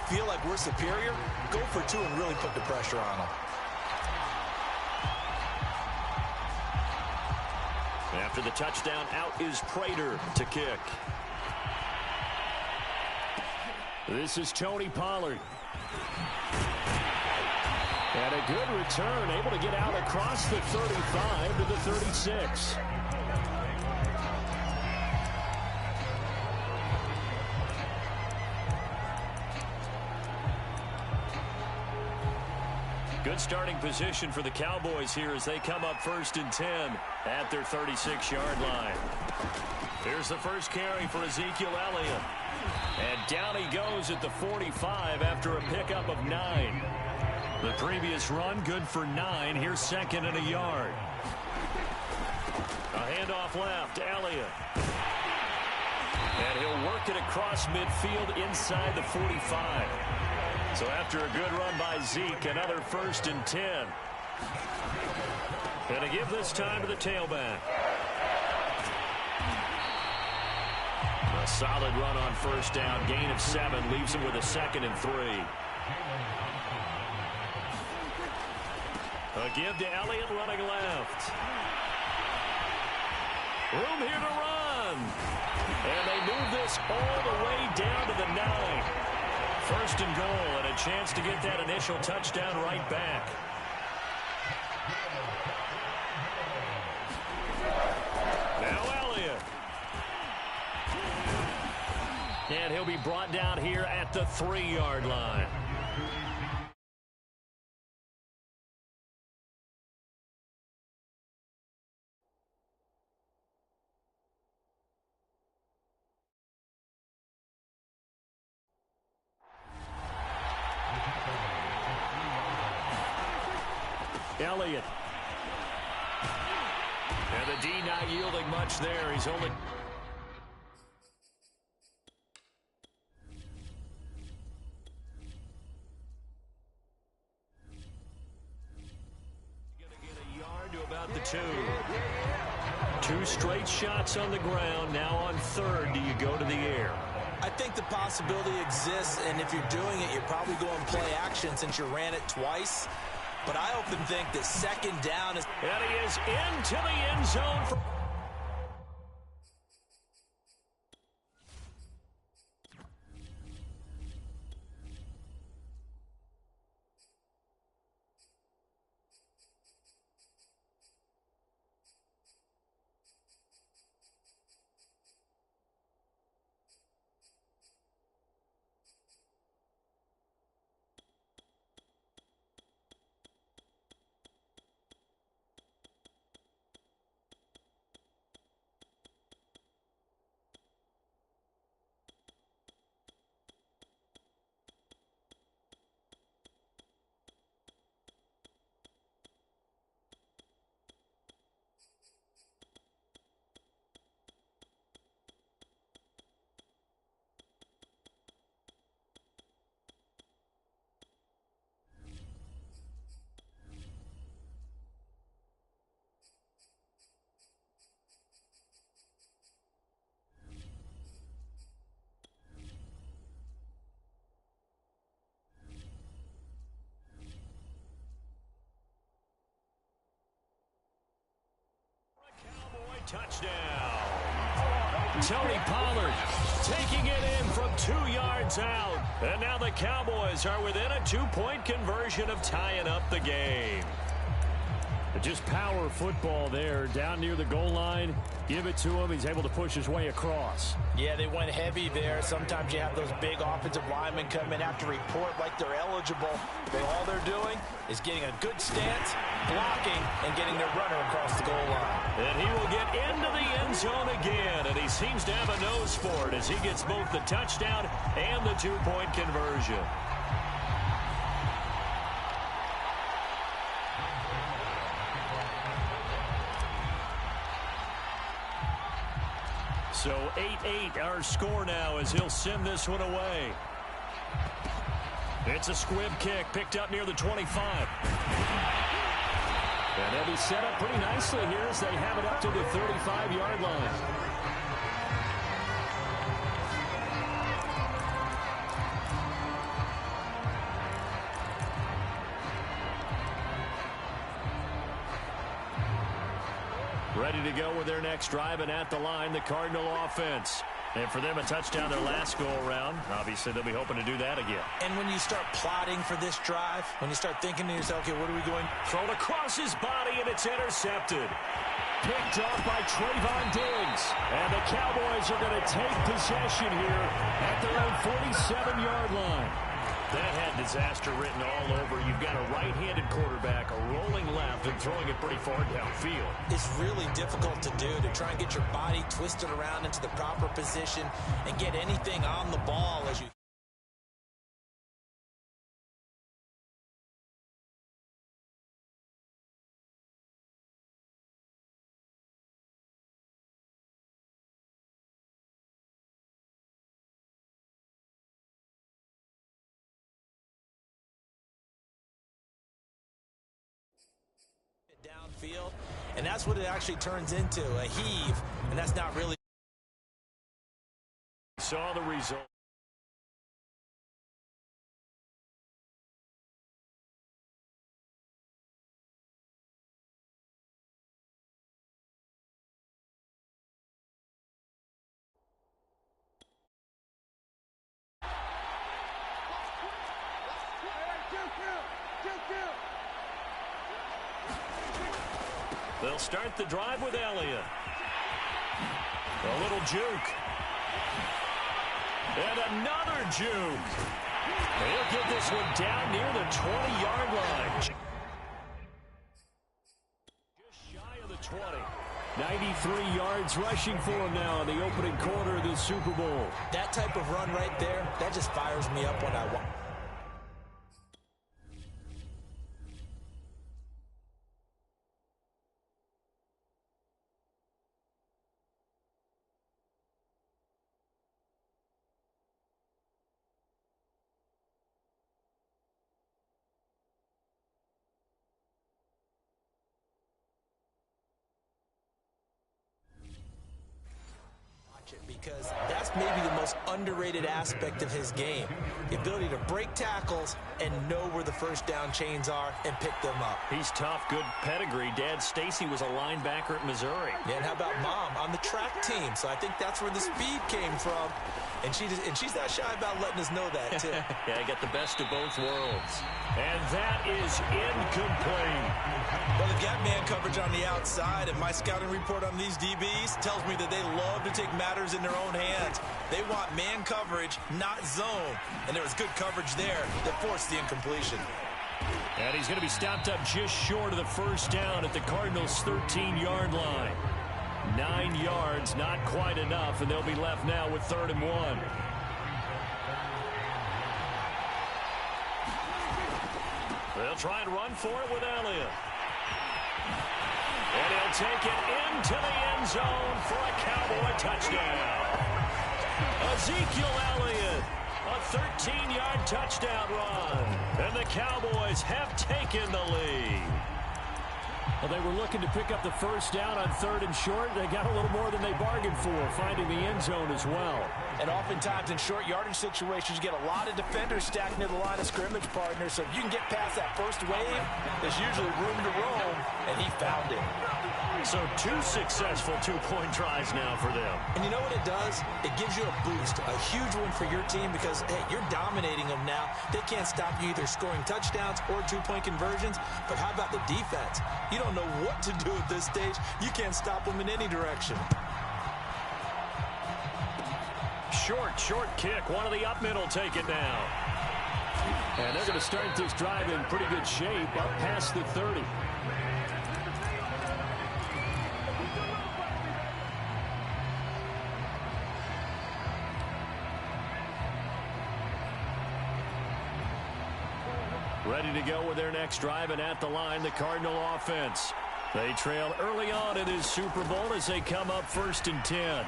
feel like we're superior, go for two and really put the pressure on them. After the touchdown, out is Prater to kick. This is Tony Pollard. And a good return, able to get out across the 35 to the 36. Good starting position for the Cowboys here as they come up 1st and 10 at their 36-yard line. Here's the first carry for Ezekiel Elliott. And down he goes at the 45 after a pickup of 9. The previous run good for 9. Here's 2nd and a yard. A handoff left, Elliott. And he'll work it across midfield inside the 45. So after a good run by Zeke, another 1st and 10. And to give this time to the tailback. A solid run on 1st down. Gain of 7 leaves him with a 2nd and 3. A give to Elliott running left. Room here to run. And they move this all the way down to the 9. 1st and goal and a chance to get that initial touchdown right back. Now Elliott. And he'll be brought down here at the 3-yard line. Elliott. And the D not yielding much there. He's only... Going to get a yard to about the 2. 2 straight shots on the ground. Now on 3rd, do you go to the air? I think the possibility exists, and if you're doing it, you're probably going play action since you ran it twice. But I often think that 2nd down is... And he is into the end zone. For touchdown. Tony Pollard taking it in from 2 yards out. And now the Cowboys are within a 2-point conversion of tying up the game. Just power football there down near the goal line. Give it to him. He's able to push his way across. Yeah, they went heavy there. Sometimes you have those big offensive linemen come in have to report like they're eligible. But all they're doing is getting a good stance, blocking, and getting their runner across the goal line. And he will get into the end zone again. And he seems to have a nose for it as he gets both the touchdown and the 2-point conversion. So 8-8 our score now as he'll send this one away. It's a squib kick picked up near the 25. And they'll be set up pretty nicely here as they have it up to the 35-yard line. Ready to go with their next drive, and at the line, the Cardinal offense. And for them, a touchdown their last go-around. Obviously, they'll be hoping to do that again. And when you start plotting for this drive, when you start thinking to yourself, okay, what are we going? Thrown across his body, and it's intercepted. Picked off by Trayvon Diggs. And the Cowboys are going to take possession here at their own 47-yard line. That had disaster written all over. You've got a right-handed quarterback, a rolling left, and throwing it pretty far downfield. It's really difficult to do, to try and get your body twisted around into the proper position and get anything on the ball as you... downfield, and that's what it actually turns into, a heave, and that's not really... Saw the result. They'll start the drive with Elliott. A little juke. And another juke. He'll get this one down near the 20-yard line. Just shy of the 20. 93 yards rushing for him now in the opening quarter of the Super Bowl. That type of run right there, that just fires me up when I want. Because that's maybe the most underrated aspect of his game. The ability to break tackles and know where the first down chains are and pick them up. He's tough, good pedigree. Dad Stacy was a linebacker at Missouri. Yeah, and how about Mom on the track team? So I think that's where the speed came from. And she's not shy about letting us know that, too. Yeah, I got the best of both worlds. And that is incomplete. Well, they've got man coverage on the outside, and my scouting report on these DBs tells me that they love to take matters in their own hands. They want man coverage, not zone. And there was good coverage there that forced the incompletion. And he's going to be stopped up just short of the first down at the Cardinals' 13-yard line. 9 yards, not quite enough, and they'll be left now with 3rd and 1. They'll try and run for it with Elliott. And he'll take it into the end zone for a Cowboy touchdown. Ezekiel Elliott, a 13-yard touchdown run. And the Cowboys have taken the lead. Well, they were looking to pick up the first down on 3rd and short. They got a little more than they bargained for, finding the end zone as well. And oftentimes in short yardage situations, you get a lot of defenders stacked near the line of scrimmage, partner. So if you can get past that first wave, there's usually room to roam, and he found it. So 2 successful two-point tries now for them. And you know what it does? It gives you a boost, a huge one for your team because, hey, you're dominating them now. They can't stop you either scoring touchdowns or two-point conversions. But how about the defense? You don't know what to do at this stage. You can't stop them in any direction. Short kick. One of the up middle take it now. And they're going to start this drive in pretty good shape up past the 30. Ready to go with their next drive, and at the line, the Cardinal offense. They trail early on in this Super Bowl as they come up 1st and 10.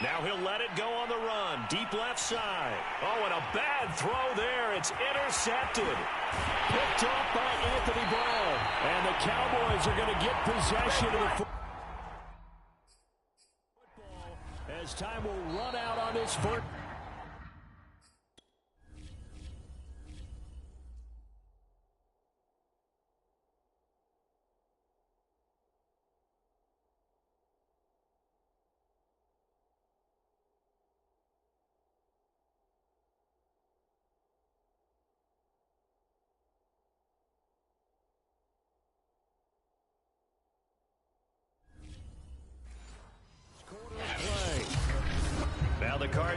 Now he'll let it go on the run. Deep left side. Oh, and a bad throw there. It's intercepted. Picked off by Anthony Brown. And the Cowboys are going to get possession of the football as time will run out on this first.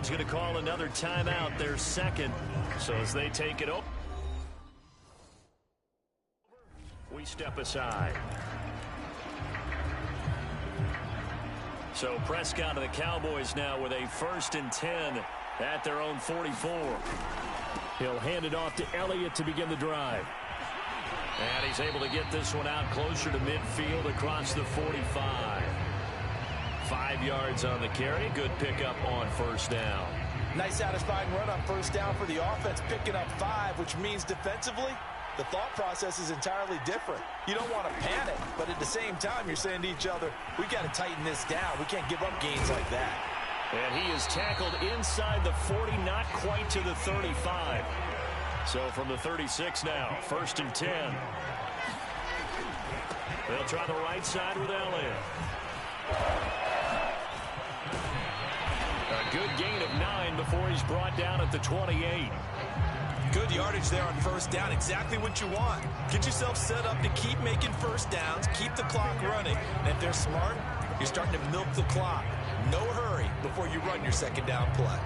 Guard's going to call another timeout, their second. So as they take it over, we step aside. So Prescott and the Cowboys now with a 1st and 10 at their own 44. He'll hand it off to Elliott to begin the drive. And he's able to get this one out closer to midfield across the 45. 5 yards on the carry. Good pickup on 1st down. Nice satisfying run on 1st down for the offense, picking up 5, which means defensively, the thought process is entirely different. You don't want to panic, but at the same time, you're saying to each other, we got to tighten this down. We can't give up gains like that. And he is tackled inside the 40, not quite to the 35. So from the 36 now, 1st and 10. They'll try the right side with Elliott. A good gain of 9 before he's brought down at the 28. Good yardage there on 1st down. Exactly what you want. Get yourself set up to keep making 1st downs, keep the clock running. And if they're smart, you're starting to milk the clock. No hurry before you run your 2nd down play.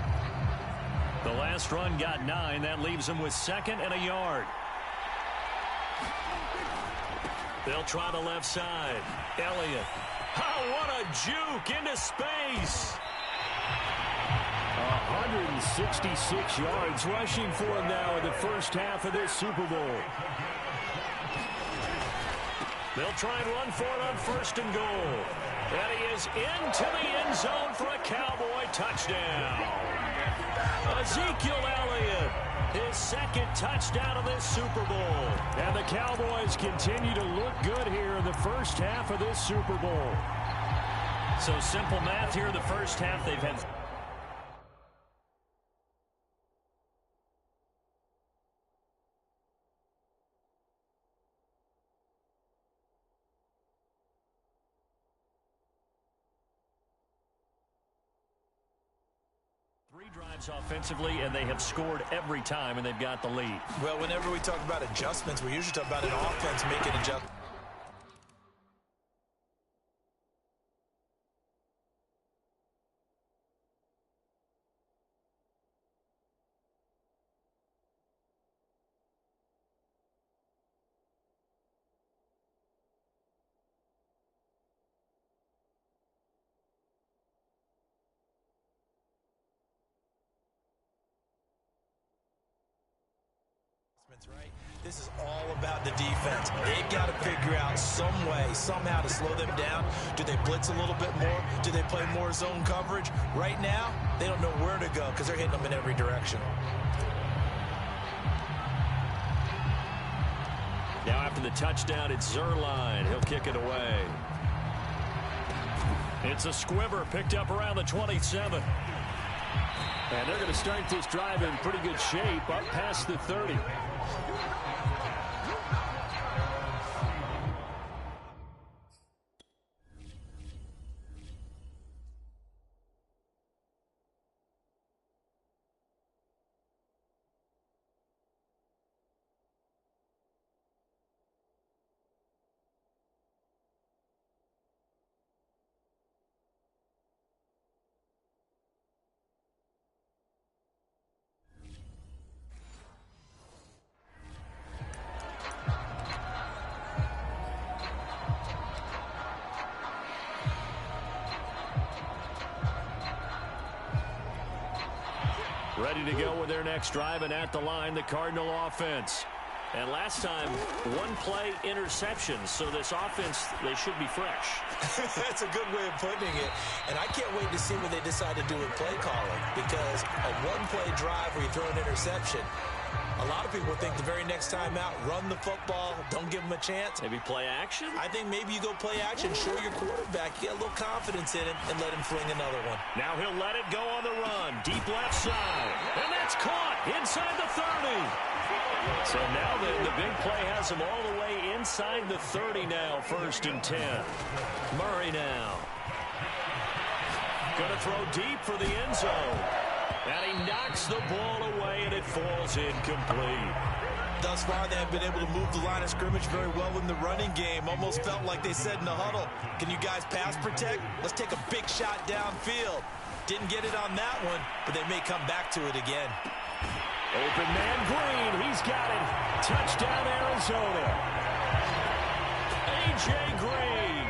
The last run got 9. That leaves him with 2nd and a yard. They'll try the left side. Elliott. Oh, what a juke into space. 166 yards rushing for him now in the 1st half of this Super Bowl. They'll try and run for it on 1st and goal. And he is into the end zone for a Cowboy touchdown. Ezekiel Elliott, his 2nd touchdown of this Super Bowl. And the Cowboys continue to look good here in the 1st half of this Super Bowl. So simple math here in the 1st half. They've had 3 drives offensively, and they have scored every time, and they've got the lead. Well, whenever we talk about adjustments, we usually talk about an offense making adjustments. Right? This is all about the defense. They've got to figure out some way, somehow to slow them down. Do they blitz a little bit more? Do they play more zone coverage? Right now, they don't know where to go because they're hitting them in every direction. Now after the touchdown, it's Zerline. He'll kick it away. It's a squibber picked up around the 27. And they're going to start this drive in pretty good shape up past the 30. Ready to go with their next drive, and at the line, the Cardinal offense. And last time, 1 play interception, so this offense, they should be fresh. That's a good way of putting it. And I can't wait to see what they decide to do with play calling, because a 1-play drive where you throw an interception, a lot of people think the very next time out, run the football, don't give them a chance. Maybe play action? I think maybe you go play action, show your quarterback, get a little confidence in him, and let him fling another one. Now he'll let it go on the run, deep left side, and that's caught inside the 30. So now the big play has him all the way inside the 30 now, 1st and 10. Murray now. Going to throw deep for the end zone. And he knocks the ball away, and it falls incomplete. Thus far, they have been able to move the line of scrimmage very well in the running game. Almost felt like they said in the huddle, can you guys pass protect? Let's take a big shot downfield. Didn't get it on that one, but they may come back to it again. Open man Green. He's got it. Touchdown, Arizona. A.J. Green,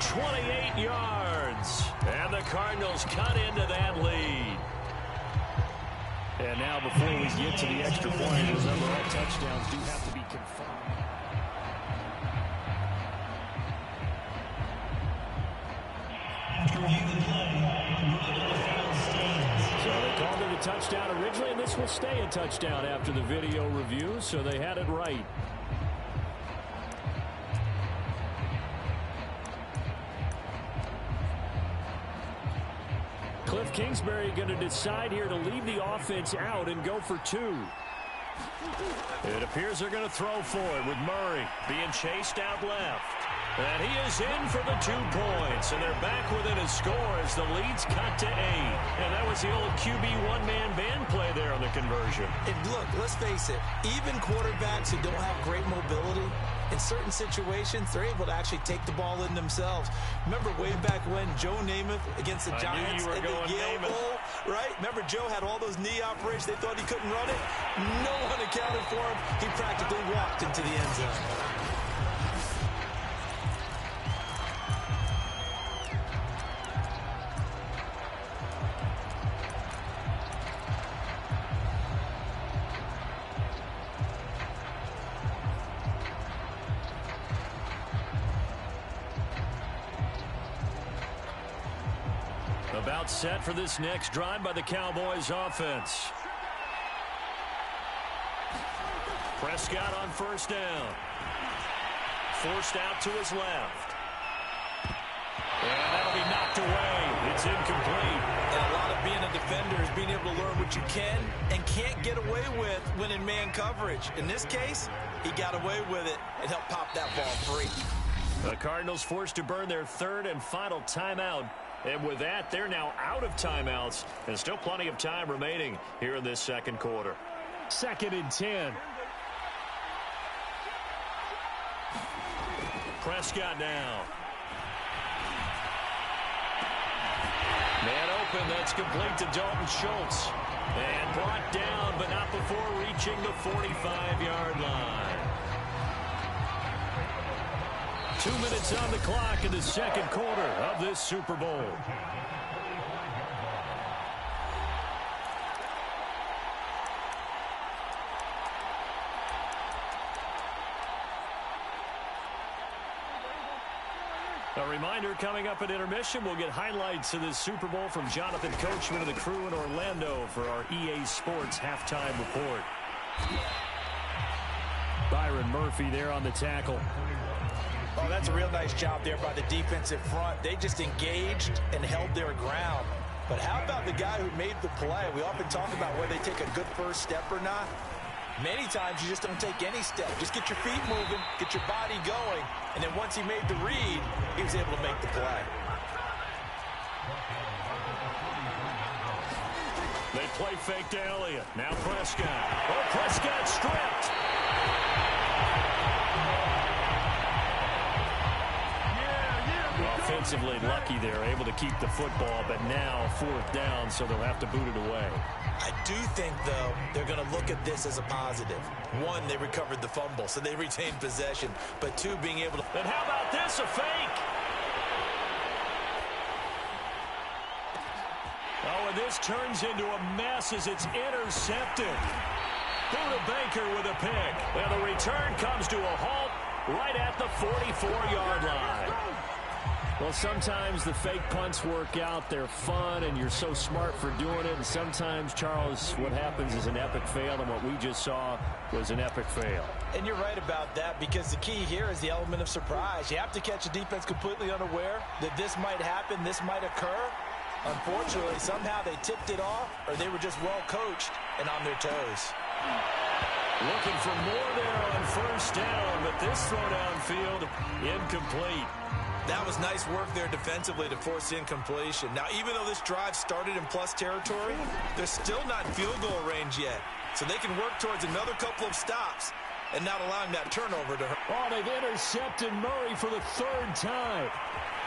28 yards. And the Cardinals cut into that lead. And now before we get to the extra point, remember all touchdowns do have to be confirmed. So they called it a touchdown originally, and this will stay a touchdown after the video review, so they had it right. Cliff Kingsbury going to decide here to leave the offense out and go for two. It appears they're going to throw for it with Murray being chased out left. And he is in for the 2 points. And they're back within a score as the lead's cut to 8. And that was the old QB one-man band play there on the conversion. And look, let's face it, even quarterbacks who don't have great mobility, in certain situations, they're able to actually take the ball in themselves. Remember way back when Joe Namath against the Giants at the Yale Bowl, right? Remember Joe had all those knee operations. They thought he couldn't run it. No one accounted for him. He practically walked into the end zone. About set for this next drive by the Cowboys offense. Prescott on first down. Forced out to his left. And that'll be knocked away. It's incomplete. And a lot of being a defender is being able to learn what you can and can't get away with when in man coverage. In this case, he got away with it and helped pop that ball free. The Cardinals forced to burn their third and final timeout. And with that, they're now out of timeouts. And still plenty of time remaining here in this second quarter. 2nd and 10. Prescott now. Man open, that's complete to Dalton Schultz. And brought down, but not before reaching the 45-yard line. 2 minutes on the clock in the second quarter of this Super Bowl. A reminder, coming up at intermission, we'll get highlights of this Super Bowl from Jonathan Coachman and the crew in Orlando for our EA Sports halftime report. Byron Murphy there on the tackle. Oh, that's a real nice job there by the defensive front. They just engaged and held their ground. But how about the guy who made the play? We often talk about whether they take a good first step or not. Many times you just don't take any step. Just get your feet moving, get your body going, and then once he made the read, he was able to make the play. They play fake to Elliott. Now Prescott. Oh, Prescott stripped. Offensively lucky they're able to keep the football, but now 4th down, so they'll have to boot it away. I do think, though, they're going to look at this as a positive. One, they recovered the fumble, so they retained possession. But two, being able to... And how about this, a fake? Oh, and this turns into a mess as it's intercepted. Buda Baker with a pick. And the return comes to a halt right at the 44-yard line. Well, sometimes the fake punts work out. They're fun, and you're so smart for doing it. And sometimes, Charles, what happens is an epic fail, and what we just saw was an epic fail. And you're right about that, because the key here is the element of surprise. You have to catch a defense completely unaware that this might happen, this might occur. Unfortunately, somehow they tipped it off, or they were just well coached and on their toes. Looking for more there on first down, but this throw downfield incomplete. That was nice work there defensively to force incompletion. Now, even though this drive started in plus territory, they're still not in field goal range yet. So they can work towards another couple of stops and not allowing that turnover to hurt. Oh, they've intercepted Murray for the 3rd time.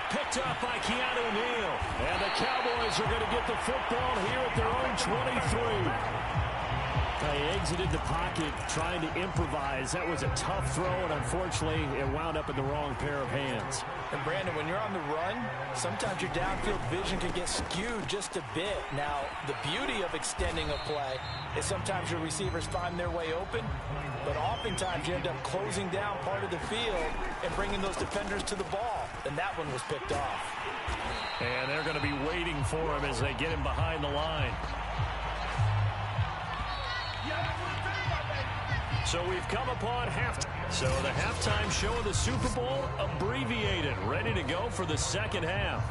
Picked up by Keanu Neal. And the Cowboys are going to get the football here at their own 23. They exited the pocket trying to improvise. That was a tough throw, and unfortunately, it wound up in the wrong pair of hands. And Brandon, when you're on the run, sometimes your downfield vision can get skewed just a bit. Now, the beauty of extending a play is sometimes your receivers find their way open, but oftentimes you end up closing down part of the field and bringing those defenders to the ball. And that one was picked off. And they're going to be waiting for him as they get him behind the line. So we've come upon halftime. So the halftime show of the Super Bowl abbreviated, ready to go for the second half.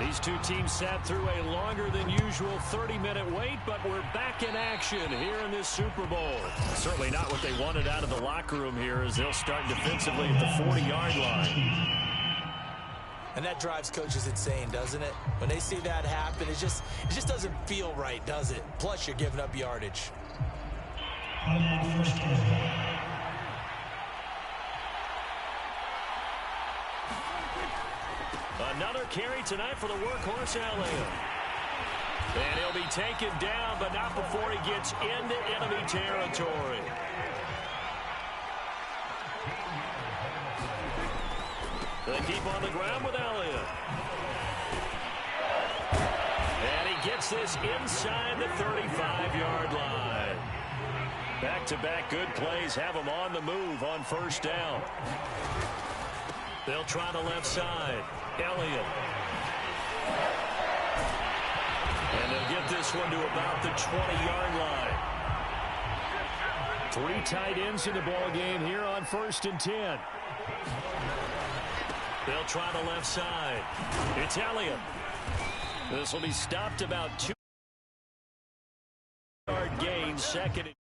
These two teams sat through a longer than usual 30-minute wait, but we're back in action here in this Super Bowl. Certainly not what they wanted out of the locker room here as they'll start defensively at the 40-yard line. And that drives coaches insane, doesn't it? When they see that happen, it just doesn't feel right, does it? Plus, you're giving up yardage. Another carry tonight for the workhorse, Elliott. And he'll be taken down, but not before he gets into enemy territory. They keep on the ground with Elliott. And he gets this inside the 35-yard line. Back-to-back good plays have him on the move on first down. They'll try the left side. Elliott. And they'll get this one to about the 20-yard line. 3 tight ends in the ball game here on 1st and 10. They'll try the left side. It's Elliott. This will be stopped about 2-yard gain, second.